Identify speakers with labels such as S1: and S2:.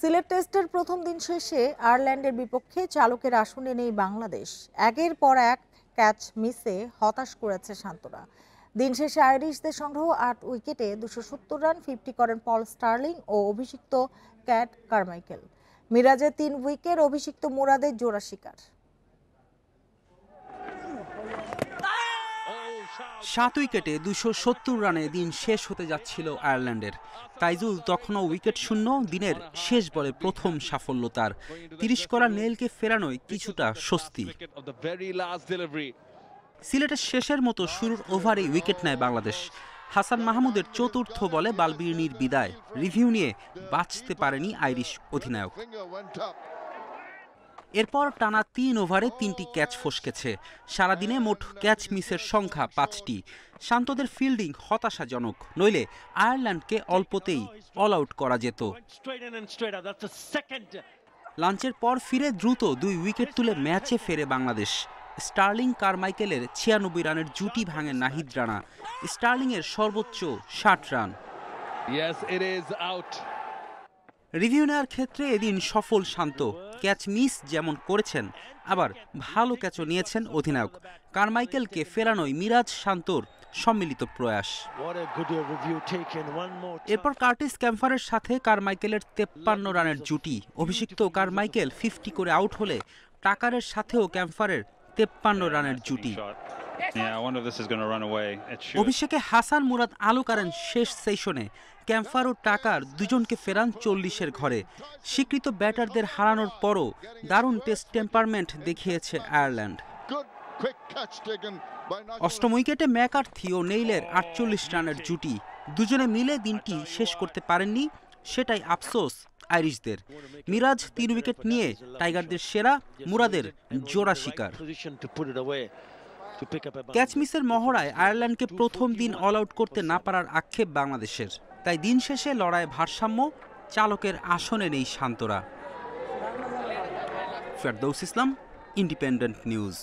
S1: সিলেট টেস্টের প্রথম দিন শেষে আয়ারল্যান্ডের বিপক্ষে চালকের আসনে নেই বাংলাদেশ। একের পর এক ক্যাচ মিসে হতাশ করেছে শান্তরা। দিন শেষে আইরিশদের সংগ্রহ ৮ উইকেটে ২৭০ রান 50 করেন পল স্টার্লিং ও অভিষিক্ত ক্যাট কারমাইকেল। মিরাজের ৩ উইকেট, অভিষিক্ত মুরাদের জোড়া শিকার।
S2: ৭ উইকেটে ২৭০ রানে দিন শেষ হতে যাচ্ছিল আয়ারল্যান্ডের। তাইজুল তখনও উইকেট শূন্য। দিনের শেষ বলে প্রথম সাফল্য তার। ৩০ করা নেইলকে ফেরানোয় কিছুটা স্বস্তি। সিলেটের শেষের মতো শুরুর ওভারেই উইকেট নেয় বাংলাদেশ। হাসান মাহমুদের চতুর্থ বলে বালবিনীর বিদায়। রিভিউ নিয়ে বাঁচতে পারেনি আইরিশ অধিনায়ক। এরপর টানা ৩ ওভারে ৩টি ক্যাচ ফসকেছে। সারাদিনে মোট ক্যাচ মিসের সংখ্যা ৫টি। শান্তদের ফিল্ডিং হতাশাজনক, নইলে আয়ারল্যান্ডকে অল্পতেই অল আউট করা যেত। লাঞ্চের পর ফিরে দ্রুত ২ উইকেট তুলে ম্যাচে ফেরে বাংলাদেশ। স্টার্লিং কারমাইকেলের ৯৬ রানের জুটি ভাঙে নাহিদ রানা। স্টার্লিংয়ের সর্বোচ্চ ৬০ রান। রিভিউ নেওয়ার ক্ষেত্রে এদিন সফল শান্ত। ক্যাচ মিস যেমন করেছেন, আবার ভালো ক্যাচও নিয়েছেন অধিনায়ক। কারমাইকেলকে ফেরানোই মিরাজ শান্তর সম্মিলিত প্রয়াস। এরপর কার্টিস ক্যাম্পারের সাথে কারমাইকেলের ৫৩ রানের জুটি। অভিষিক্ত কারমাইকেল 50 করে আউট হলে টাকারের সাথেও ক্যাম্পারের ৫৩ রানের জুটি। অভিষেকে হাসান মুরাদ আলো করেন শেষ সেশনে। ক্যাম্পার ও টাকার দুজনকে ফেরান ৪০-এর ঘরে। স্বীকৃত ব্যাটারদের হারানোর পরও দারুণ টেস্ট টেম্পারমেন্ট দেখিয়েছে আয়ারল্যান্ড। অষ্টম উইকেটে ম্যাকার্থি ও নেইলের ৪৮ রানের জুটি। দুজনে মিলে দিনটি শেষ করতে পারেননি, সেটাই আফসোস আইরিশদের। মিরাজ ৩ উইকেট নিয়ে টাইগারদের সেরা, মুরাদের জোড়া শিকার। ক্যাচ মিসের মহড়ায় আয়ারল্যান্ডকে প্রথম দিন অল আউট করতে না পারার আক্ষেপ বাংলাদেশের। তাই দিন শেষে লড়াই ভারসাম্য, চালকের আসনে নেই শান্তরা। ফেরদৌস ইসলাম, ইন্ডিপেন্ডেন্ট নিউজ।